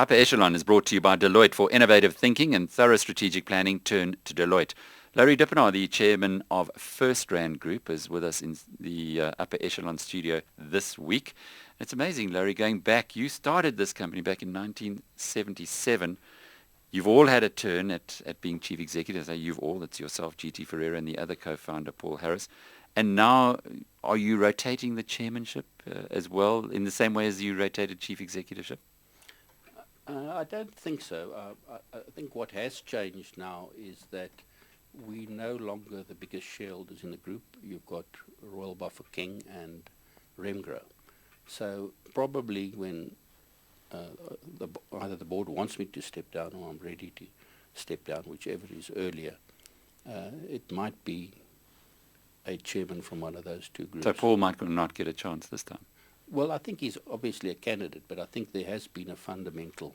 Upper Echelon is brought to you by Deloitte for innovative thinking and thorough strategic planning. Turn to Deloitte. Laurie Dippenaar, the chairman of FirstRand Group, is with us in the Upper Echelon studio this week. It's amazing, Laurie, going back. You started this company back in 1977. You've all had a turn at being chief executive. I say you've all, it's yourself, GT Ferreira, and the other co-founder, Paul Harris. And now, are you rotating the chairmanship as well, in the same way as you rotated chief executiveship? I don't think so. I think what has changed now is that we're no longer the biggest shareholders in the group. You've got Royal Bafokeng and Remgro. So probably when either the board wants me to step down or I'm ready to step down, whichever is earlier, it might be a chairman from one of those two groups. So Paul might not get a chance this time. Well, I think he's obviously a candidate, but I think there has been a fundamental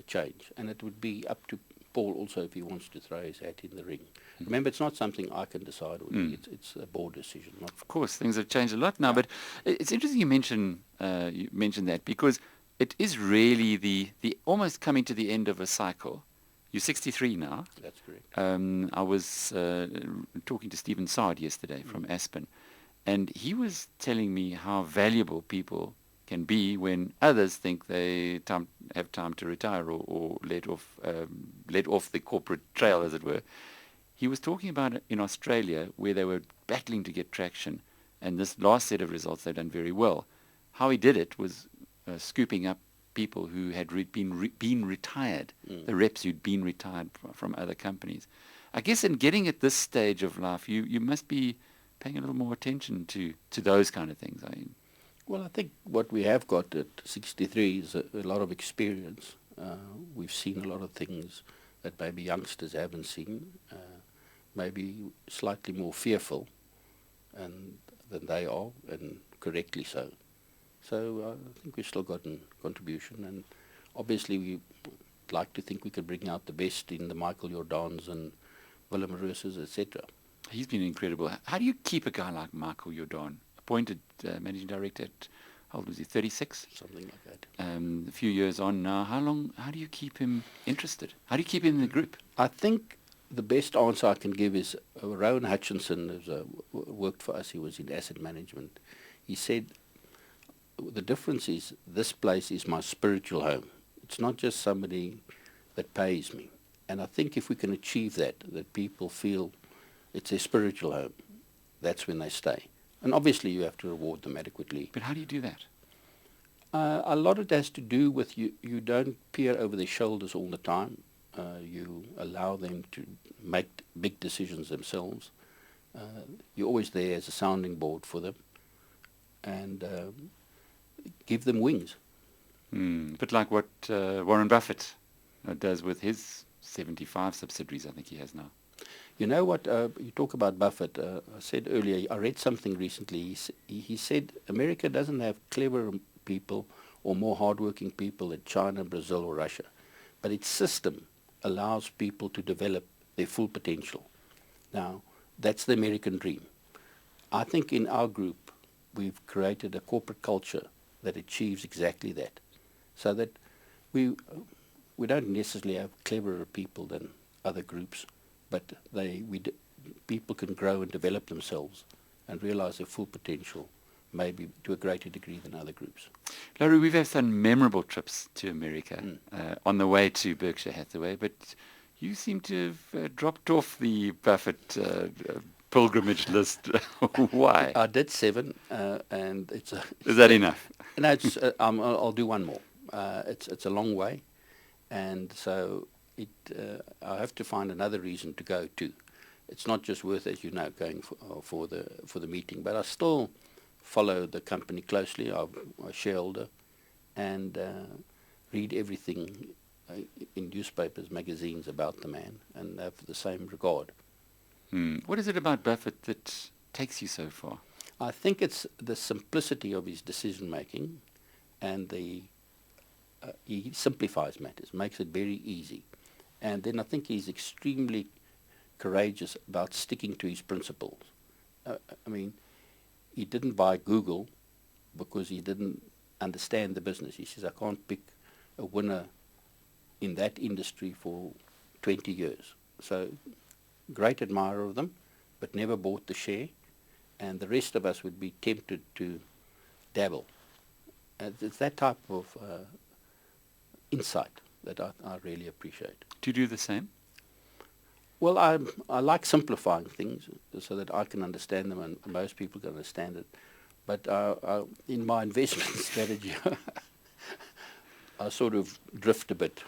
change, and it would be up to Paul also if he wants to throw his hat in the ring. Remember, it's not something I can decide. It's a board decision. Not of course, things have changed a lot now, but it's interesting you mention that, because it is really the almost coming to the end of a cycle. You're 63 now. That's correct. I was talking to Stephen Sard yesterday from Aspen, and he was telling me how valuable people can be when others think they have time to retire or let off the corporate trail, as it were. He was talking about in Australia, where they were battling to get traction, and this last set of results they've done very well. How he did it was scooping up people who had been retired, the reps who'd been retired from other companies. I guess in getting at this stage of life, you must be paying a little more attention to those kind of things. Well, I think what we have got at 63 is a lot of experience. We've seen a lot of things that maybe youngsters haven't seen, maybe slightly more fearful than they are, and correctly so. So I think we've still got a contribution, and obviously we like to think we could bring out the best in the Michael Jordans and Willem Roos's, etc. He's been incredible. How do you keep a guy like Michael Jordan, appointed managing director at, how old was he, 36? Something like that. A few years on now. How do you keep him interested? How do you keep him in the group? I think the best answer I can give is Rowan Hutchinson, who worked for us. He was in asset management. He said, the difference is this place is my spiritual home. It's not just somebody that pays me. And I think if we can achieve that people feel it's their spiritual home, that's when they stay. And obviously you have to reward them adequately. But how do you do that? A lot of it has to do with you don't peer over their shoulders all the time. You allow them to make big decisions themselves. You're always there as a sounding board for them. And give them wings. But like what Warren Buffett does with his 75 subsidiaries, I think he has now. You know what, you talk about Buffett, I said earlier, I read something recently, he said America doesn't have cleverer people or more hardworking people than China, Brazil or Russia, but its system allows people to develop their full potential. Now, that's the American dream. I think in our group, we've created a corporate culture that achieves exactly that, so that we don't necessarily have cleverer people than other groups, but people can grow and develop themselves and realize their full potential, maybe to a greater degree than other groups. Laurie, we've had some memorable trips to America on the way to Berkshire Hathaway, but you seem to have dropped off the Buffett pilgrimage list. Why? I did 7, and it's Is that enough? No, it's I'll do one more. It's a long way, and so I have to find another reason to go to. It's not just worth, as you know, going for the meeting, but I still follow the company closely. I'm a shareholder, and read everything in newspapers, magazines about the man, and have the same regard. What is it about Buffett that takes you so far? I think it's the simplicity of his decision making, and he simplifies matters, makes it very easy. And then I think he's extremely courageous about sticking to his principles. I mean, he didn't buy Google because he didn't understand the business. He says, I can't pick a winner in that industry for 20 years. So great admirer of them, but never bought the share. And the rest of us would be tempted to dabble. It's that type of insight that I really appreciate. Do you do the same? Well, I like simplifying things so that I can understand them and most people can understand it. But in my investment strategy, I sort of drift a bit.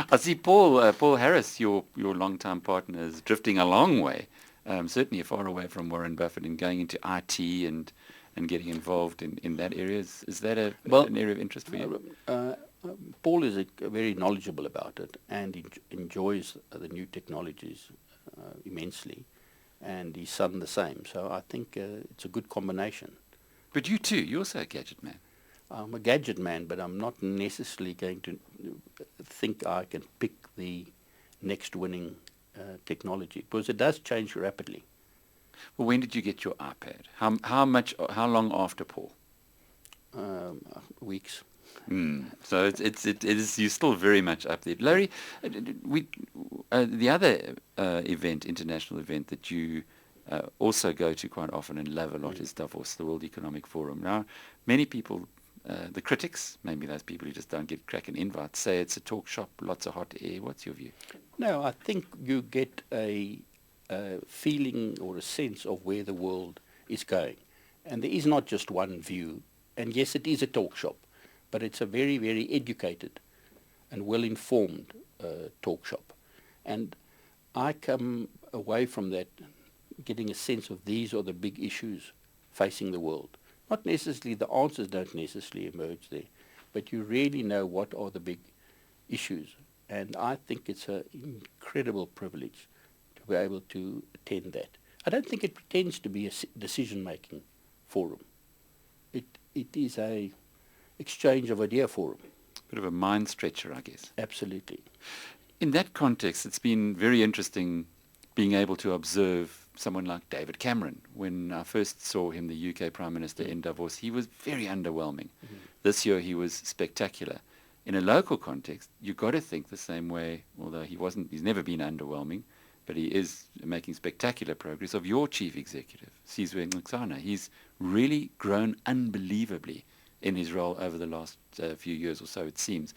I see Paul Harris, your long-time partner, is drifting a long way, certainly far away from Warren Buffett and going into IT and getting involved in that area. Is that an area of interest for you? Paul is very knowledgeable about it and enjoys the new technologies immensely, and his son the same. So I think it's a good combination. But you too, you're also a gadget man. I'm a gadget man, but I'm not necessarily going to think I can pick the next winning technology, because it does change rapidly. Well, when did you get your iPad? How long after Paul? Weeks. So it is, you're still very much up there. Laurie, the other international event that you also go to quite often and love a lot is Davos, the World Economic Forum. Now, many people, the critics, maybe those people who just don't get cracking invites, say it's a talk shop, lots of hot air. What's your view? No, I think you get a feeling or a sense of where the world is going. And there is not just one view. And yes, it is a talk shop, but it's a very, very educated and well-informed talk shop. And I come away from that getting a sense of these are the big issues facing the world. Not necessarily, the answers don't necessarily emerge there, but you really know what are the big issues. And I think it's an incredible privilege to be able to attend that. I don't think it pretends to be a decision-making forum. It is a exchange of idea forum. Bit of a mind stretcher, I guess. Absolutely. In that context, it's been very interesting being able to observe someone like David Cameron. When I first saw him, the UK Prime Minister, in Davos, he was very underwhelming. This year he was spectacular. In a local context, you've got to think the same way, although he's never been underwhelming, but he is making spectacular progress, of your chief executive, Sizwe Nxana. He's really grown unbelievably in his role over the last few years or so, it seems.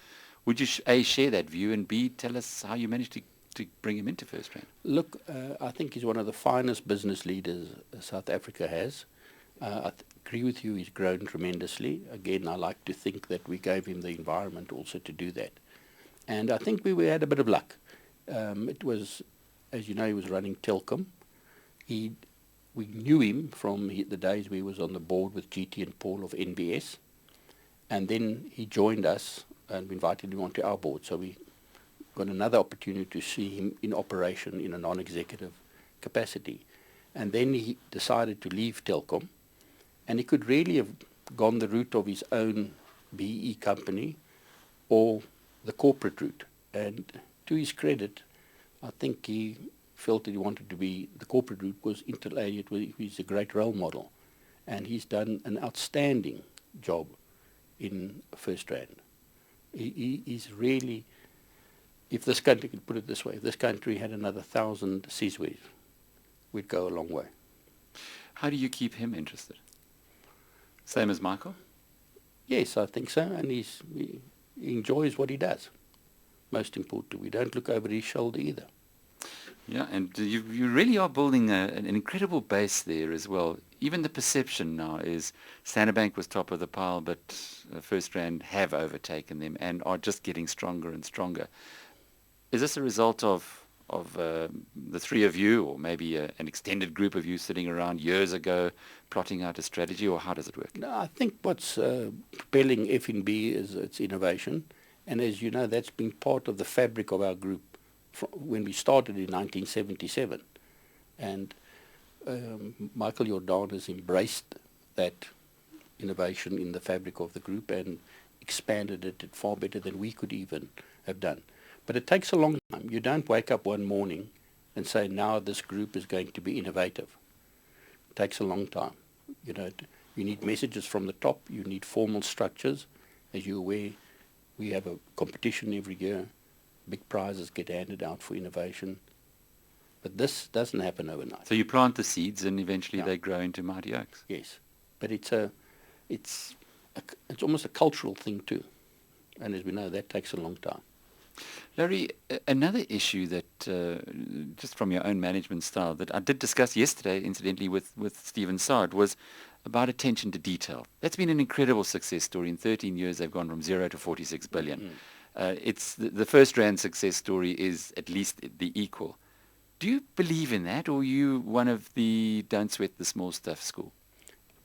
Would you, A, share that view, and B, tell us how you managed to bring him into FirstRand? Look, I think he's one of the finest business leaders South Africa has. I agree with you, he's grown tremendously. Again, I like to think that we gave him the environment also to do that. And I think we had a bit of luck. It was, as you know, he was running Telkom. We knew him from the days we was on the board with GT and Paul of NBS. And then he joined us and we invited him onto our board. So we got another opportunity to see him in operation in a non-executive capacity. And then he decided to leave Telkom. And he could really have gone the route of his own BE company or the corporate route. And to his credit, I think he felt that he wanted to be the corporate route because interrelated with, he's a great role model. And he's done an outstanding job in FirstRand. He's really, if this country, could put it this way, if this country had another 1,000 Sizwes, we'd go a long way. How do you keep him interested? Same as Michael? Yes, I think so, and he enjoys what he does. Most importantly, we don't look over his shoulder either. Yeah, and you really are building an incredible base there as well. Even the perception now is Standard Bank was top of the pile, but FirstRand have overtaken them and are just getting stronger and stronger. Is this a result of the three of you, or maybe an extended group of you sitting around years ago plotting out a strategy, or how does it work? No, I think what's propelling FNB is its innovation, and as you know, that's been part of the fabric of our group when we started in 1977. And Michael Jordan has embraced that innovation in the fabric of the group and expanded it far better than we could even have done. But it takes a long time. You don't wake up one morning and say, now this group is going to be innovative. It takes a long time. You know, you need messages from the top. You need formal structures. As you're aware, We have a competition every year. Big prizes get handed out for innovation. But this doesn't happen overnight. So you plant the seeds and eventually Yeah. they grow into mighty oaks. Yes. But it's almost a cultural thing too. And as we know, that takes a long time. Larry, another issue that, just from your own management style, that I did discuss yesterday, incidentally, with Stephen Sard, was about attention to detail. That's been an incredible success story. In 13 years, they've gone from 0 to 46 billion. It's the FirstRand success story is at least the equal. Do you believe in that, or are you one of the don't sweat the small stuff school?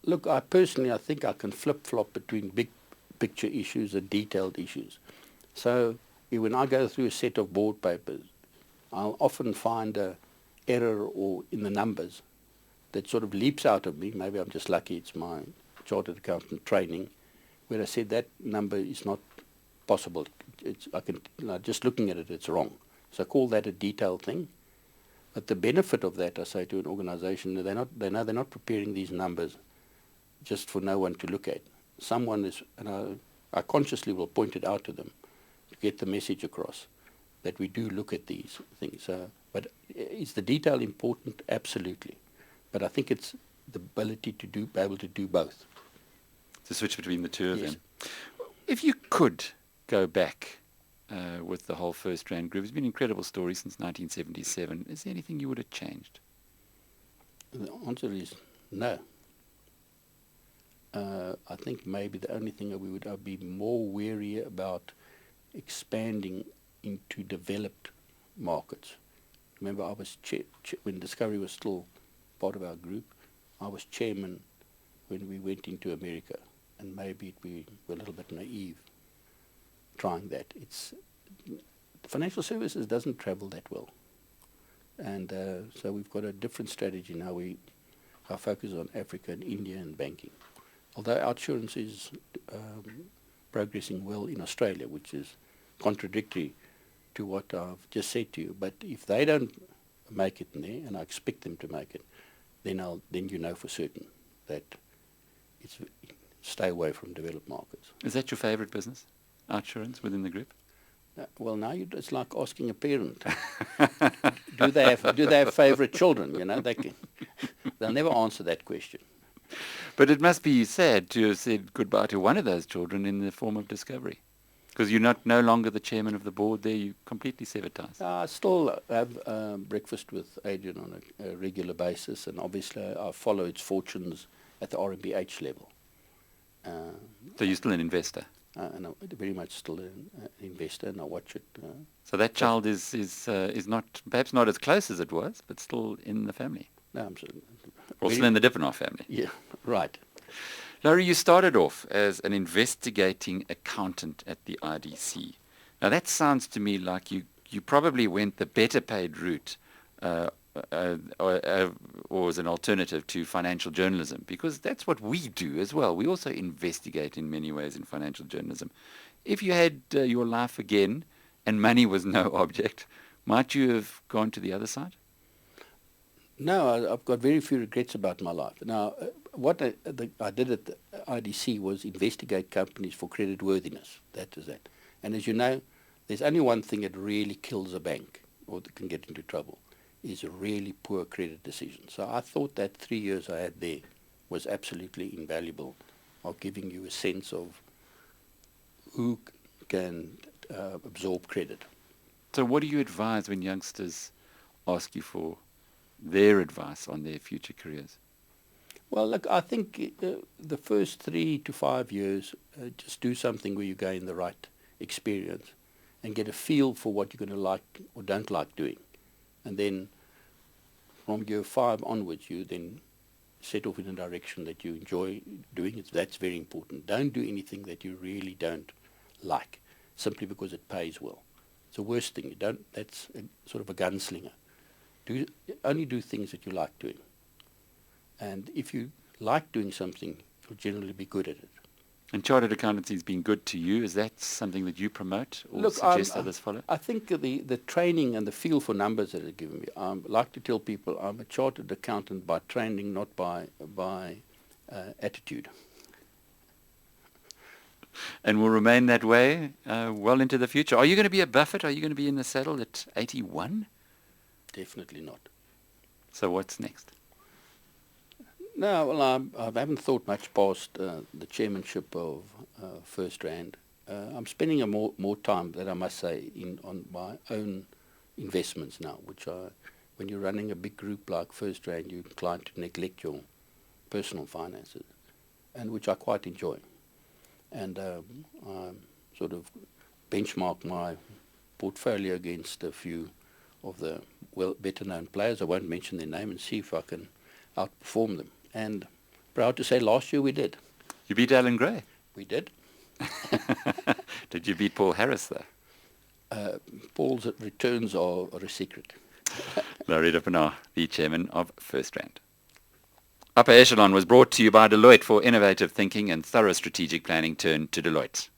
Look, I think I can flip-flop between big picture issues and detailed issues. So when I go through a set of board papers, I'll often find a error or in the numbers that sort of leaps out of me. Maybe I'm just lucky, it's my chartered accountant training, where I said that number is not possible. Just looking at it, it's wrong. So I call that a detailed thing. But the benefit of that, I say to an organization, they know they're not preparing these numbers just for no one to look at. Someone is, and I consciously will point it out to them to get the message across that we do look at these things. But is the detail important? Absolutely. But I think it's the ability to be able to do both. To switch between the two of Yes. them. If you could go back with the whole FirstRand group, it's been an incredible story since 1977. Is there anything you would have changed? The answer is no. I think maybe the only thing I'd be more wary about expanding into developed markets. Remember, I was when Discovery was still part of our group. I was chairman when we went into America, and maybe we were a little bit naive trying that. Financial services doesn't travel that well, and so we've got a different strategy now. Our focus on Africa and India and banking. Although our insurance is progressing well in Australia, which is contradictory to what I've just said to you. But if they don't make it in there, and I expect them to make it, then you know for certain that stay away from developed markets. Is that your favourite business, insurance, within the group? Well, now it's like asking a parent. do they have favourite children? You know, they'll never answer that question. But it must be sad to have said goodbye to one of those children in the form of Discovery. Because you're no longer the chairman of the board there, you completely severed ties. I still have breakfast with Adrian on a regular basis, and obviously I follow its fortunes at the RMBH level. So you're still an investor? And I'm very much still an investor, and I watch it. So that child is not, perhaps not as close as it was, but still in the family? No, Or still in the Dippenaar family? Yeah, right. Laurie, you started off as an investigating accountant at the IDC. Now that sounds to me like you probably went the better paid route or as an alternative to financial journalism, because that's what we do as well. We also investigate in many ways in financial journalism. If you had your life again and money was no object, might you have gone to the other side? No, I've got very few regrets about my life. Now, what I did at the IDC was investigate companies for creditworthiness. That is that. And as you know, there's only one thing that really kills a bank or that can get into trouble, is a really poor credit decision. So I thought that 3 years I had there was absolutely invaluable of giving you a sense of who can absorb credit. So what do you advise when youngsters ask you for their advice on their future careers? Well, look, I think the first 3 to 5 years, just do something where you gain the right experience and get a feel for what you're going to like or don't like doing. And then from year 5 onwards, you then set off in a direction that you enjoy doing. That's very important. Don't do anything that you really don't like, simply because it pays well. It's the worst thing. That's sort of a gunslinger. Only do things that you like doing. And if you like doing something, you'll generally be good at it. And chartered accountancy has been good to you. Is that something that you promote or suggest others follow? I think the training and the feel for numbers that it's given me, I like to tell people I'm a chartered accountant by training, not by attitude. And will remain that way well into the future. Are you going to be a Buffett? Are you going to be in the saddle at 81? Definitely not. So what's next? No, well, I haven't thought much past the chairmanship of FirstRand. I'm spending more time, that I must say, on my own investments now, which are, when you're running a big group like FirstRand, you're inclined to neglect your personal finances, and which I quite enjoy. And I sort of benchmark my portfolio against a few of the better-known players. I won't mention their name, and see if I can outperform them. And proud to say, last year we did. You beat Alan Gray. We did. Did you beat Paul Harris, though? Paul's returns are a secret. Laurie Dippenaar, the chairman of FirstRand. Upper Echelon was brought to you by Deloitte for innovative thinking and thorough strategic planning. Turn to Deloitte.